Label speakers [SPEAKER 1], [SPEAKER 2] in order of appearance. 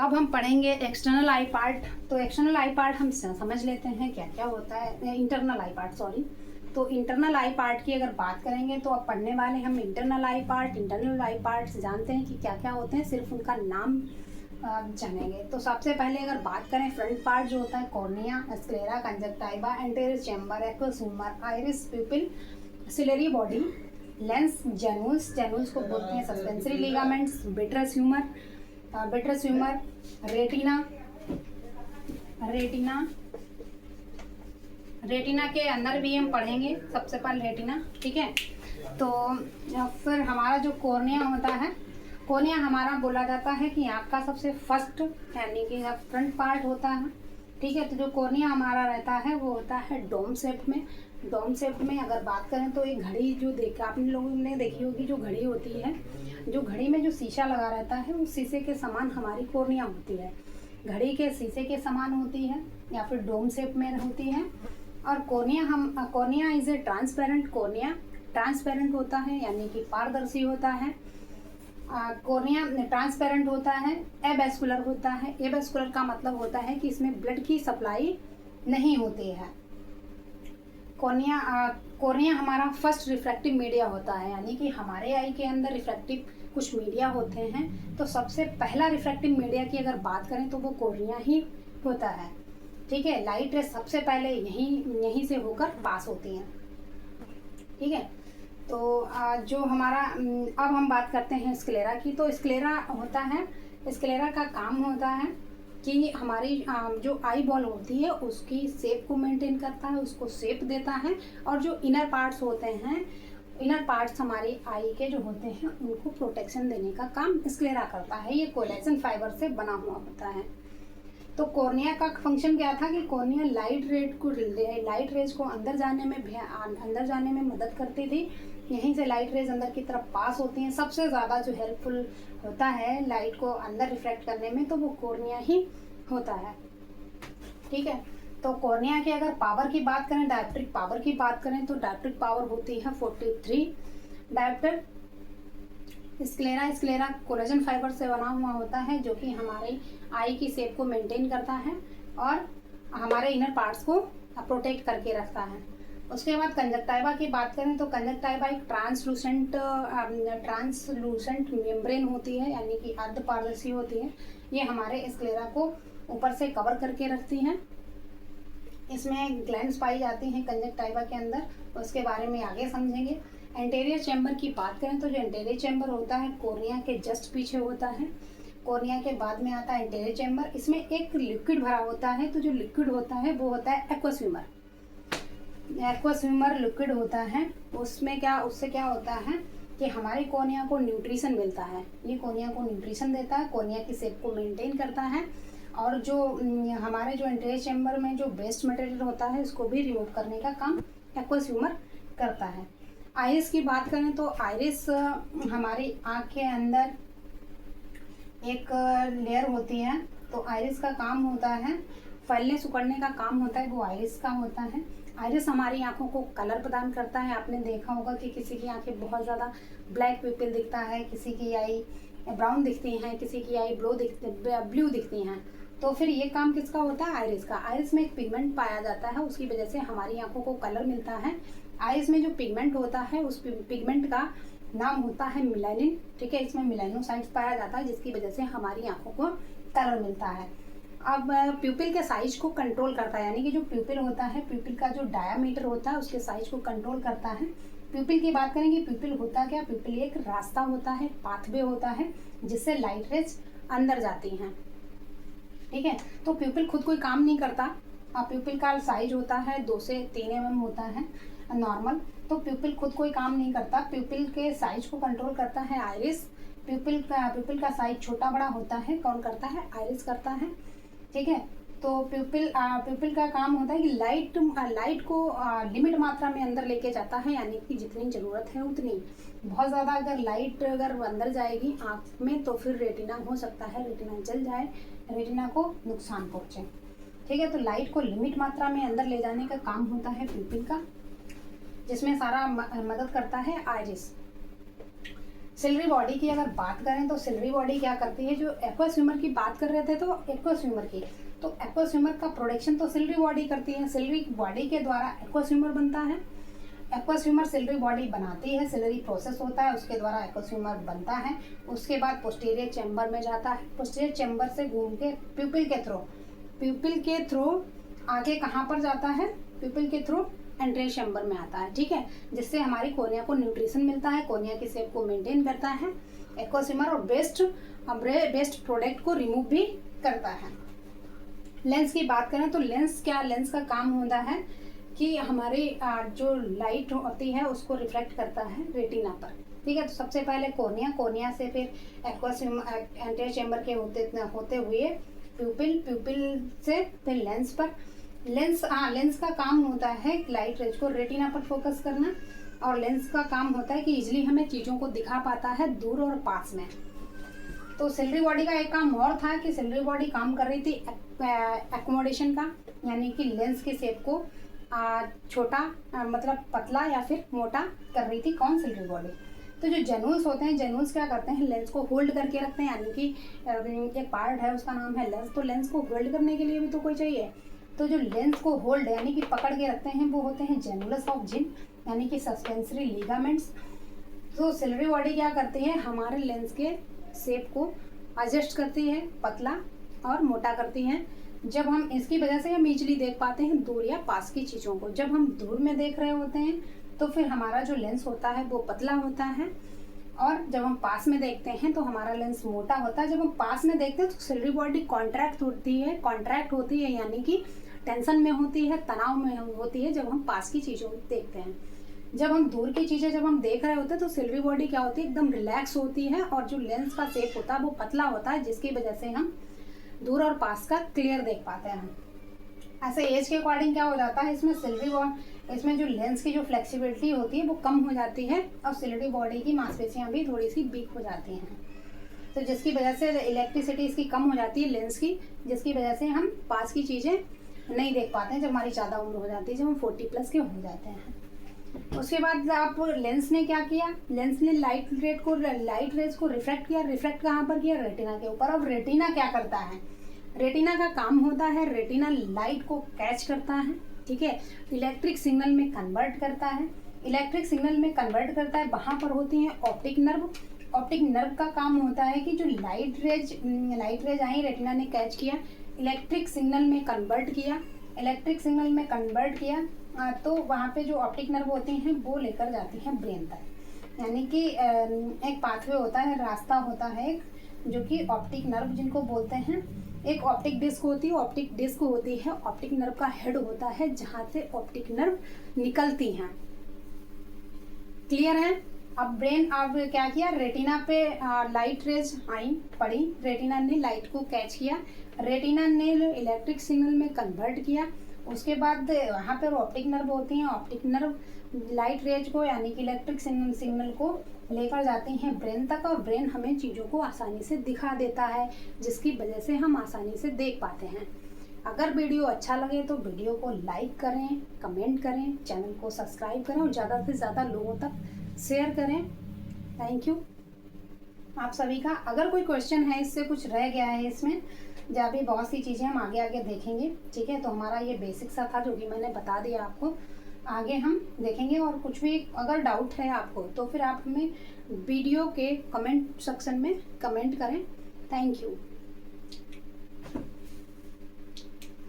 [SPEAKER 1] अब हम पढ़ेंगे एक्सटर्नल आई पार्ट। तो एक्सटर्नल आई पार्ट हम समझ लेते हैं क्या क्या होता है। इंटरनल आई पार्ट, सॉरी। तो इंटरनल आई पार्ट की अगर बात करेंगे तो अब पढ़ने वाले हम इंटरनल आई पार्ट। इंटरनल आई पार्ट जानते हैं कि क्या क्या होते हैं, सिर्फ उनका नाम जानेंगे। तो सबसे पहले अगर बात करें फ्रंट पार्ट जो होता है cornea, sclera, conjunctiva, anterior chamber, aqueous humour, iris, pupil, ciliary body, lens, zonules, zonules को बोलते हैं suspensory ligaments, vitreous humour, vitreous humour, retina, retina, retina के अंदर भी हम पढ़ेंगे सबसे पहले रेटिना, ठीक है। तो फिर हमारा जो कॉर्निया होता है, कॉर्निया हमारा बोला जाता है कि आँख का सबसे फर्स्ट यानी कि फ्रंट पार्ट होता है, ठीक है। तो जो कॉर्निया हमारा रहता है वो होता है डोम शेप में। डोम शेप में अगर बात करें तो एक घड़ी जो आप लोगों ने देखी होगी, जो घड़ी होती है, जो घड़ी में जो शीशा लगा रहता है उस शीशे के समान हमारी कॉर्निया होती है। घड़ी के शीशे के समान होती है या फिर डोम शेप में होती है। और cornea is a transparent cornea, transparent होता है यानी कि पारदर्शी होता है। कॉर्निया ट्रांसपेरेंट होता है, एवेस्कुलर होता है। एवेस्कुलर का मतलब होता है कि इसमें ब्लड की सप्लाई नहीं होती है। कॉर्निया हमारा फर्स्ट रिफ्रैक्टिव मीडिया होता है, यानी कि हमारे आई के अंदर रिफ्रैक्टिव कुछ मीडिया होते हैं। तो सबसे पहला रिफ्रैक्टिव मीडिया की अगर बात करें तो वो कॉर्निया ही होता है, ठीक है। लाइट रेज सबसे पहले यहीं से होकर पास होती हैं, ठीक है। तो जो हमारा अब हम बात करते हैं स्क्लेरा की। तो स्क्लेरा होता है, स्क्लेरा का काम होता है कि हमारी जो आई बॉल होती है उसकी शेप को मेंटेन करता है, उसको शेप देता है। और जो इनर पार्ट्स होते हैं, इनर पार्ट्स हमारी आई के जो होते हैं उनको प्रोटेक्शन देने का काम स्क्लेरा करता है। ये कोलेजन फाइबर से बना हुआ होता है। तो कॉर्निया का फंक्शन क्या था कि कॉर्निया लाइट रेज को अंदर जाने में मदद करती थी। यहीं से लाइट रेज अंदर की तरफ पास होती हैं। सबसे ज़्यादा जो हेल्पफुल होता है लाइट को अंदर रिफ्लेक्ट करने में तो वो कॉर्निया ही होता है, ठीक है। तो कॉर्निया की अगर पावर की बात करें, डायप्ट्रिक पावर की बात करें तो डायप्ट्रिक पावर होती है 43 डायप्टर। स्क्लेरा कोलेजन फाइबर से बना हुआ होता है जो कि हमारे आई की शेप को मेंटेन करता है और हमारे इनर पार्ट्स को प्रोटेक्ट करके रखता है। उसके बाद कंजक्टाइवा की बात करें तो कंजक्टाइवा एक ट्रांसलूसेंट मेम्ब्रेन होती है, यानी कि अर्धपारदर्शी होती है। ये हमारे स्क्लेरा को ऊपर से कवर करके रखती हैं। इसमें ग्लैंड्स पाई जाती हैं कंजक्टाइवा के अंदर, उसके बारे में आगे समझेंगे। एंटेरियर चैम्बर की बात करें तो जो एंटेरियर चैम्बर होता है कॉर्निया के जस्ट पीछे होता है। कॉर्निया के बाद में आता है एंटेरियर चैम्बर। इसमें एक लिक्विड भरा होता है, तो जो लिक्विड होता है वो होता है aqueous humour. Aqueous humour liquid होता है। उससे क्या होता है कि हमारी कॉर्निया को न्यूट्रिशन मिलता है। ये कॉर्निया को न्यूट्रिशन देता है, कॉर्निया की शेप को मेंटेन करता है। और जो हमारे जो एंटेरियर चैम्बर में जो वेस्ट मटेरियल होता है उसको भी रिमूव करने का काम एक्वस ह्यूमर करता है। आइरिस की बात करें तो आइरिस हमारी आँख के अंदर एक लेयर होती है। तो आइरिस का काम होता है, फैलने सिकुड़ने का काम होता है, वो आइरिस का होता है। आइरिस हमारी आंखों को कलर प्रदान करता है। आपने देखा होगा कि किसी की आंखें बहुत ज़्यादा ब्लैक पिपल दिखता है, किसी की आई ब्राउन दिखती हैं, किसी की आई ब्लू दिखती हैं। तो फिर ये काम किसका होता है? आइरिस का। आइरिस में एक पिगमेंट पाया जाता है, उसकी वजह से हमारी आंखों को कलर मिलता है। आइरिस में जो पिगमेंट होता है उस पिगमेंट का नाम होता है मिलानिन, ठीक है। इसमें मिलानोसाइट्स पाया जाता है जिसकी वजह से हमारी आंखों को कलर मिलता है। अब प्यूपिल के साइज को कंट्रोल करता है, यानी कि जो प्यूपिल होता है, प्यूपिल का जो डायामीटर होता है उसके साइज को कंट्रोल करता है। प्यूपिल की बात करेंगे, प्यूपिल होता क्या? प्यूपिल एक रास्ता होता है, पाथवे होता है जिससे लाइट रेज अंदर जाती हैं, ठीक है। तो प्यूपिल खुद कोई काम नहीं करता। प्यूपिल का साइज होता है 2 से 3 mm होता है नॉर्मल। तो प्यूपिल खुद कोई काम नहीं करता, प्यूपिल के साइज को कंट्रोल करता है आइरिस। प्यूपिल का साइज छोटा बड़ा होता है, कौन करता है? आइरिस करता है, ठीक है। तो प्यूपिल का काम होता है कि लाइट को लिमिट मात्रा में अंदर लेके जाता है, यानी कि जितनी ज़रूरत है उतनी। बहुत ज़्यादा अगर लाइट अंदर जाएगी आँख में तो फिर रेटिना हो सकता है रेटिना जल जाए, रेटिना को नुकसान पहुँचे, ठीक है। तो लाइट को लिमिट मात्रा में अंदर ले जाने का काम होता है प्यूपिल का, जिसमें सारा मदद करता है आइरिस। सिल्वरी बॉडी की अगर बात करें तो सिल्वरी बॉडी क्या करती है, जो एक्वा स्विमर की बात कर रहे थे तो एक्वा स्विमर की, तो एक्वा स्विमर का प्रोडक्शन तो सिल्वरी बॉडी करती है। सिल्वरी बॉडी के द्वारा एक्वा स्विमर बनता है। एक्वा स्विमर सिल्वरी बॉडी बनाती है, सिल्वरी प्रोसेस होता है, उसके द्वारा एक्वा स्विमर बनता है। उसके बाद पोस्टीरियर चैम्बर में जाता है, पोस्टीरियर चैम्बर से घूम के प्यूपिल के थ्रू आगे कहाँ पर जाता है, प्यूपिल के थ्रू एंट्री चैम्बर में आता है, ठीक है, जिससे हमारी कोर्निया को न्यूट्रिशन मिलता है, कोर्निया की शेप को मेंटेन करता है एक्वा स्विमर, और बेस्ट प्रोडक्ट को रिमूव भी करता है। लेंस की बात करें तो लेंस का काम होता है कि हमारी जो लाइट होती है उसको रिफ्लेक्ट करता है रेटिना पर, ठीक है। तो सबसे पहले कोर्निया से फिर एक्वा स्विमर एंटीरियर चैम्बर के होते हुए प्यूपिल से फिर लेंस पर। लेंस का काम होता है लाइट रेज को रेटिना पर फोकस करना, और लेंस का काम होता है कि इजिली हमें चीज़ों को दिखा पाता है दूर और पास में। तो सिल्वरी बॉडी का एक काम और था कि सिल्वरी बॉडी काम कर रही थी एकोमोडेशन का, यानी कि लेंस के शेप को छोटा मतलब पतला या फिर मोटा कर रही थी। कौन? Silvery body. तो जो जेनूल्स होते हैं, जेनूल्स क्या करते हैं, लेंस को होल्ड करके रखते हैं, यानी कि एक पार्ट है उसका नाम है लेंस। तो लेंस को होल्ड करने के लिए भी तो कोई चाहिए, तो जो लेंस को होल्ड यानी कि पकड़ के रखते हैं वो होते हैं जेनुलस ऑफ जिन, यानी कि सस्पेंसरी लिगामेंट्स। तो सिल्वरी बॉडी क्या करती है, हमारे लेंस के शेप को एडजस्ट करती है, पतला और मोटा करती है। जब हम इसकी वजह से हम इजीली देख पाते हैं दूर या पास की चीज़ों को। जब हम दूर में देख रहे होते हैं तो फिर हमारा जो लेंस होता है वो पतला होता है, और जब हम पास में देखते हैं तो हमारा लेंस मोटा होता है। जब हम पास में देखते हैं तो सिल्वरी बॉडी कॉन्ट्रैक्ट होती है यानी कि टेंशन में होती है, तनाव में होती है जब हम पास की चीज़ों को देखते हैं। जब हम दूर की चीज़ें जब हम देख रहे होते हैं तो सिल्वरी बॉडी क्या होती है, एकदम रिलैक्स होती है, और जो लेंस का शेप होता है वो पतला होता है, जिसकी वजह से हम दूर और पास का क्लियर देख पाते हैं। ऐसे एज के अकॉर्डिंग क्या हो जाता है, इसमें जो लेंस की जो फ्लेक्सिबिलिटी होती है वो कम हो जाती है, और सिल्वरी बॉडी की मांसपेशियां भी थोड़ी सी वीक हो जाती हैं। तो जिसकी वजह से इलेक्ट्रिसिटी इसकी कम हो जाती है लेंस की, जिसकी वजह से हम पास की चीज़ें नहीं देख पाते हैं जब हमारी ज़्यादा उम्र हो जाती है, जब हम 40 प्लस के हो जाते हैं। उसके बाद आप लेंस ने क्या किया, लेंस ने लाइट रेज को रिफ्लेक्ट किया। रिफ्लेक्ट कहाँ पर किया, रेटिना के ऊपर। अब रेटिना क्या करता है, रेटिना का काम होता है, रेटिना लाइट को कैच करता है, ठीक है, इलेक्ट्रिक सिग्नल में कन्वर्ट करता है। वहाँ पर होती हैं ऑप्टिक नर्व। ऑप्टिक नर्व का काम होता है कि जो लाइट रेज आई, रेटिना ने कैच किया, इलेक्ट्रिक सिग्नल में कन्वर्ट किया, तो वहाँ पे जो ऑप्टिक नर्व होती हैं वो लेकर जाती हैं ब्रेन तक। यानी कि एक पाथवे होता है, रास्ता होता है एक, जो कि ऑप्टिक नर्व जिनको बोलते हैं। एक ऑप्टिक डिस्क होती है, ऑप्टिक नर्व का हेड होता है जहाँ से ऑप्टिक नर्व निकलती हैं। क्लियर है? अब क्या किया, रेटिना पे लाइट रेज पड़ी, रेटिना ने लाइट को कैच किया, रेटिना ने इलेक्ट्रिक सिग्नल में कन्वर्ट किया। उसके बाद वहाँ पर ऑप्टिक नर्व होती हैं, ऑप्टिक नर्व लाइट रेज को यानी कि इलेक्ट्रिक सिग्नल को लेकर जाते हैं ब्रेन तक, और ब्रेन हमें चीज़ों को आसानी से दिखा देता है, जिसकी वजह से हम आसानी से देख पाते हैं। अगर वीडियो अच्छा लगे तो वीडियो को लाइक करें, कमेंट करें, चैनल को सब्सक्राइब करें और ज़्यादा से ज़्यादा लोगों तक शेयर करें। थैंक यू आप सभी का। अगर कोई क्वेश्चन है, इससे कुछ रह गया है इसमें, या भी बहुत सी चीज़ें हम आगे देखेंगे, ठीक है। तो हमारा ये बेसिक सा था जो कि मैंने बता दिया आपको, आगे हम देखेंगे। और कुछ भी अगर डाउट है आपको तो फिर आप हमें वीडियो के कमेंट सेक्शन में कमेंट करें। Thank you.